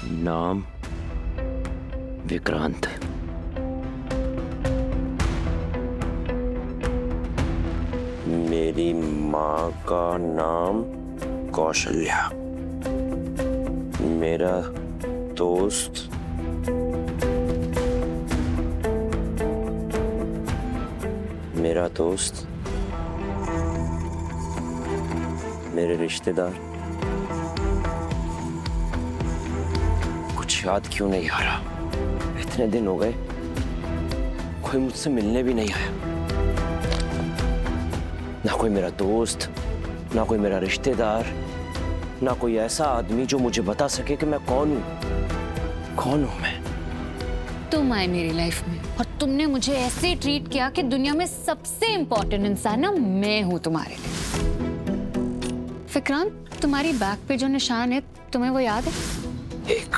नाम विक्रांत। मेरी माँ का नाम कौशल्या। मेरा दोस्त मेरे रिश्तेदार। कुछ याद क्यों नहीं आ रहा? इतने दिन हो गए, कोई मुझसे मिलने भी नहीं आया। ना कोई मेरा दोस्त, ना कोई मेरा रिश्तेदार, ना कोई ऐसा आदमी जो मुझे बता सके कि मैं कौन हूं। कौन हूं मैं? तुम आए मेरी लाइफ में और तुमने मुझे ऐसे ट्रीट किया कि दुनिया में सबसे इंपॉर्टेंट इंसान ना मैं हूं तुम्हारे लिए। विक्रांत, तुम्हारी बैक पे जो निशान है, तुम्हें वो याद है? एक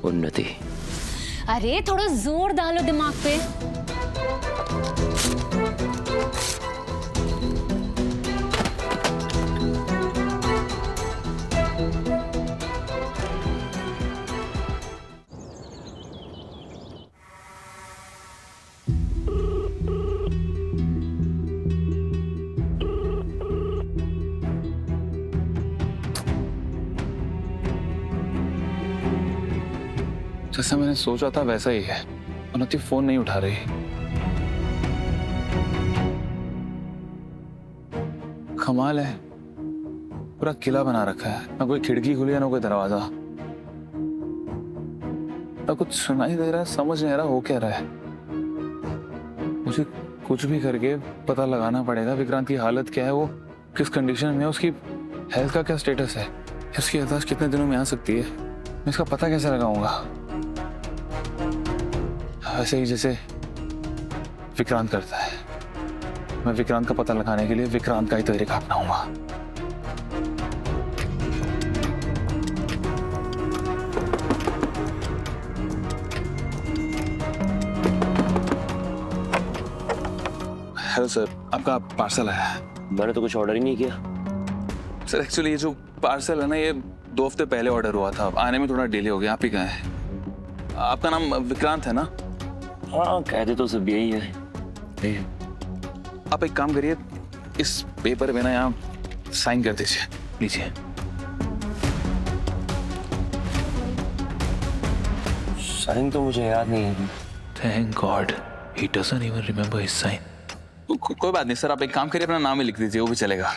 उन्नति। अरे थोड़ा जोर डालो दिमाग पे। जैसा मैंने सोचा था वैसा ही है। उन्नति फोन नहीं उठा रही। कमाल है, पूरा किला बना रखा है। ना कोई खिड़की खुली है, ना कोई दरवाजा। ना कुछ सुनाई दे रहा है, समझ नहीं आ रहा हो क्या रहा है। मुझे कुछ भी करके पता लगाना पड़ेगा विक्रांत की हालत क्या है, वो किस कंडीशन में है, उसकी हेल्थ का क्या स्टेटस है, इसकी याददाश्त कितने दिनों में आ सकती है। मैं इसका पता कैसे लगाऊंगा? ऐसे ही जैसे विक्रांत करता है। मैं विक्रांत का पता लगाने के लिए विक्रांत का ही तरीका अपनाऊंगा। हेलो सर, आपका पार्सल आया है। मैंने तो कुछ ऑर्डर ही नहीं किया। सर एक्चुअली ये जो पार्सल है ना, ये 2 हफ्ते पहले ऑर्डर हुआ था। आने में थोड़ा डिले हो गया। आप ही कहाँ हैं? आपका नाम विक्रांत है ना? हाँ, कहते तो सब यही है। आप एक काम करिए, इस पेपर में ना यहाँ साइन कर दीजिए। लीजिए। साइन तो मुझे याद नहीं है। Thank God he doesn't even remember his sign. कोई बात नहीं सर, आप एक काम करिए, अपना नाम ही लिख दीजिए, वो भी चलेगा।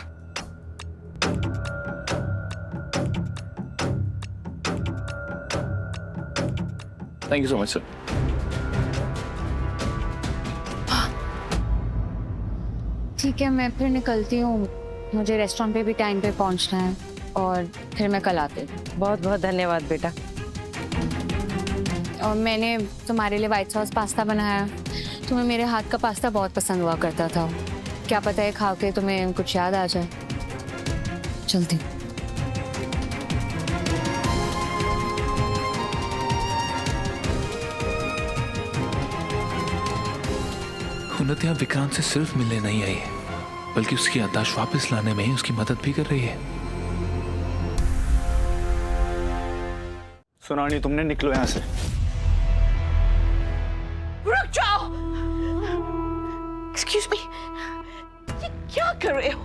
Thank you so much sir. ठीक है, मैं फिर निकलती हूँ। मुझे रेस्टोरेंट पे भी टाइम पे पहुँचना है और फिर मैं कल आती हूँ। बहुत बहुत धन्यवाद बेटा। और मैंने तुम्हारे लिए व्हाइट सॉस पास्ता बनाया। तुम्हें मेरे हाथ का पास्ता बहुत पसंद हुआ करता था। क्या पता है खा के तुम्हें कुछ याद आ जाए। चलती हूँ। उन्नति यहाँ विक्रांत से सिर्फ मिलने नहीं आई है, बल्कि उसकी याददाश्त वापस लाने में ही उसकी मदद भी कर रही है। सुनानी, तुमने निकलो यहाँ से। रुक जाओ। एक्सक्यूज मी, ये क्या कर रहे हो?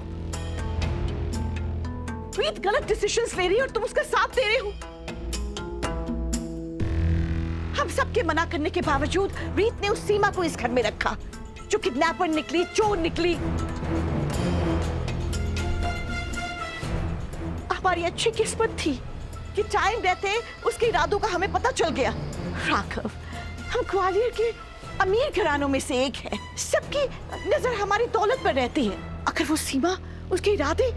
प्रीत गलत डिसीजंस ले रही है और तुम उसका साथ दे रहे हो। हम सबके मना करने के बावजूद प्रीत ने उस सीमा को इस घर में रखा, जो किडनैपर निकली, चोर निकली। हमारी अच्छी किस्मत थी कि टाइम रहते उसके इरादों का हमें पता चल गया। राघव, हम ग्वालियर के अमीर घरानों में से एक है। सबकी नजर हमारी दौलत पर रहती है। अगर वो सीमा, उसके इरादे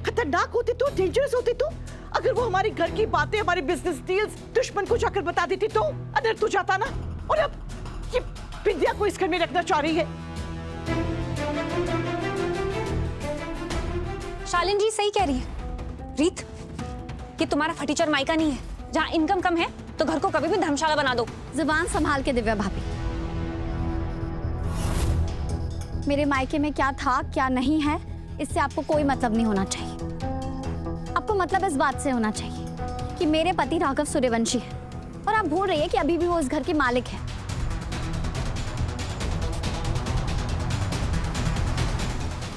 खतरनाक होते तो, डेंजरस होते तो, अगर वो हमारे घर की बातें, हमारे बिजनेस डील्स दुश्मन को जाकर बता देती तो अनर्थ हो जाता ना। और अब ये विद्या को इस घर में रखना चाह रही है। शालिन जी सही कह रही है रीत, कि तुम्हारा फटीचर मायका नहीं है। जहाँ इनकम कम है तो घर को कभी भी धर्मशाला बना दो। जुबान संभाल के दिव्या भाभी। मेरे मायके में क्या था क्या नहीं है, इससे आपको कोई मतलब नहीं होना चाहिए। आपको मतलब इस बात से होना चाहिए कि मेरे पति राघव सूर्यवंशी है और आप भूल रही है कि अभी भी वो इस घर के मालिक है।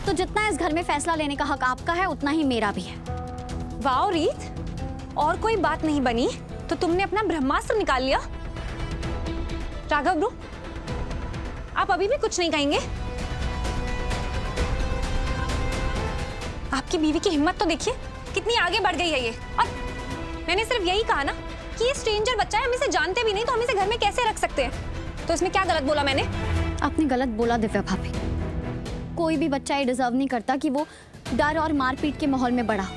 तो जितना इस घर में फैसला लेने का हक आपका है उतना ही मेरा भी है। वाओ रीत, और कोई बात नहीं बनी तो तुमने अपना ब्रह्मास्त्र निकाल लिया। राघव ब्रो, आप अभी भी कुछ नहीं कहेंगे? आपकी बीवी की हिम्मत तो देखिए, कितनी आगे बढ़ गई है ये। और मैंने सिर्फ यही कहा ना कि ये स्ट्रेंजर बच्चा है, हम इसे जानते भी नहीं, तो हम इसे घर में कैसे रख सकते हैं? तो इसमें क्या गलत बोला मैंने? आपने गलत बोला दिव्या भाभी। कोई भी बच्चा ये डिजर्व नहीं करता कि वो डर और मारपीट के माहौल में बड़ा हो।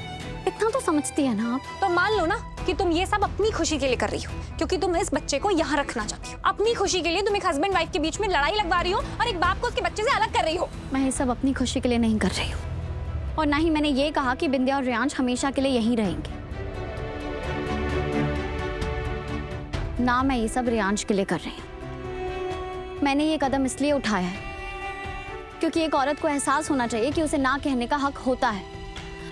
इतना तो समझती है ना आप। तो मान लो ना कि तुम ये सब अपनी खुशी के लिए कर रही हो, क्योंकि तुम इस बच्चे को यहाँ रखना चाहती हो। अपनी खुशी के लिए तुम एक हस्बैंड वाइफ के बीच में लड़ाई लगवा रही हो और एक बाप को उसके बच्चे से अलग कर रही हो। मैं ये सब अपनी खुशी के लिए नहीं कर रही हूँ, और ना ही मैंने ये कहा कि बिंदिया और रियांश हमेशा के लिए यहीं रहेंगे। ना मैं ये सब रियांश के लिए कर रही हूँ। मैंने ये कदम इसलिए उठाया है क्योंकि एक औरत को एहसास होना चाहिए कि उसे ना कहने का हक होता है।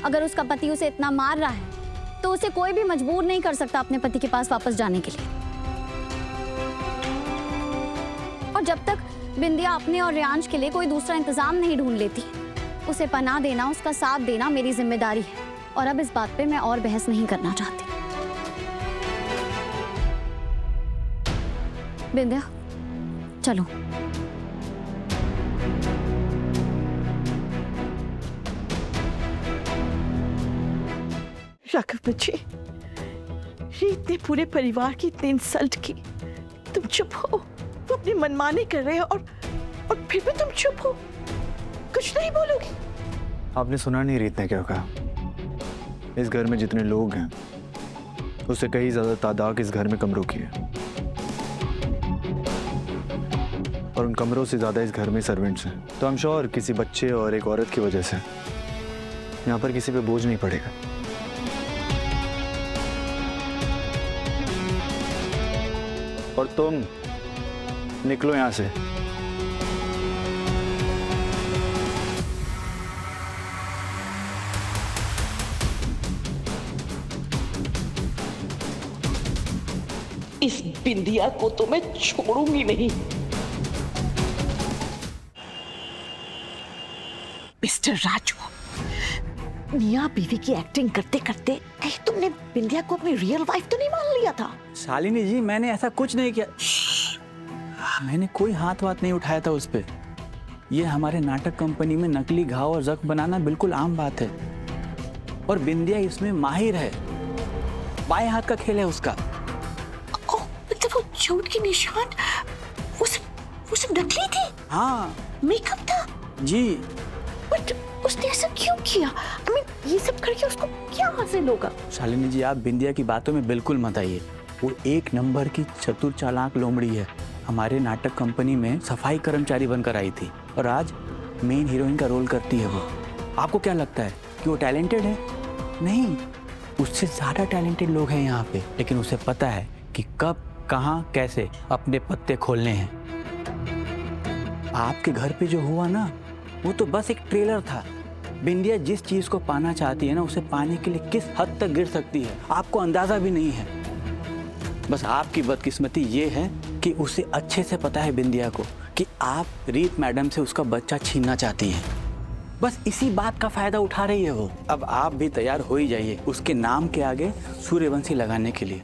अगर उसका पति उसे इतना मार रहा है तो उसे कोई भी मजबूर नहीं कर सकता अपने पति के पास वापस जाने के लिए। और जब तक बिंदिया अपने और रियांश के लिए कोई दूसरा इंतजाम नहीं ढूंढ लेती, उसे पनाह देना, उसका साथ देना मेरी जिम्मेदारी है। और अब इस बात पे मैं और बहस नहीं करना चाहती। बिंदिया, चलो। राघव बच्चे, रीत ने पूरे परिवार की इतनी इंसल्ट की, तुम चुप हो। वो अपनी मनमानी कर रहे हो और फिर भी तुम चुप हो, कुछ नहीं बोलोगी? आपने सुना नहीं रीत ने क्या कहा? इस घर में जितने लोग हैं उससे कहीं ज्यादा तादाद इस घर में कमरों की है, और उन कमरों से ज्यादा इस घर में सर्वेंट्स हैं। तो हम श्योर किसी बच्चे और एक औरत की वजह से यहाँ पर किसी पे बोझ नहीं पड़ेगा। और तुम निकलो यहाँ से। इस बिंदिया को तो मैं छोड़ूंगी नहीं। मिस्टर राजू, मियाँ बीवी की एक्टिंग करते करते कहीं तुमने बिंदिया को अपनी रियल वाइफ तो नहीं मान लिया था? शालिनी जी, मैंने ऐसा कुछ नहीं किया। मैंने कोई हाथ वाथ नहीं उठाया था उस पे। ये हमारे नाटक कंपनी में नकली घाव और जख्म बनाना बिल्कुल आम बात है, और बिंदिया इसमें माहिर है। बाएं हाथ का खेल है उसका। मतलब वो चोट के निशान वो सब नकली थे? हाँ मेकअप था जी। बट उसने ऐसा क्यों किया? I mean, ये सब करके उसको क्या हासिल होगा? शालिनी जी, आप बिंदिया की बातों में बिल्कुल मत आइए। वो एक नंबर की चतुर चालाक लोमड़ी है। हमारे नाटक कंपनी में सफाई कर्मचारी बनकर आई थी और आज मेन हीरोइन का रोल करती है वो। आपको क्या लगता है कि वो टैलेंटेड है? नहीं, उससे ज़्यादा टैलेंटेड लोग हैं यहाँ पे, लेकिन उसे पता है कि कब, कहाँ, कैसे अपने पत्ते खोलने हैं। आपके घर पे जो हुआ ना, वो तो बस एक ट्रेलर था। बिंदिया जिस चीज को पाना चाहती है ना, उसे पाने के लिए किस हद तक गिर सकती है आपको अंदाजा भी नहीं है। बस आपकी बदकिस्मती ये है कि उसे अच्छे से पता है बिंदिया को कि आप रीत मैडम से उसका बच्चा छीनना चाहती हैं। बस इसी बात का फायदा उठा रही है वो। अब आप भी तैयार हो ही जाइए उसके नाम के आगे सूर्यवंशी लगाने के लिए।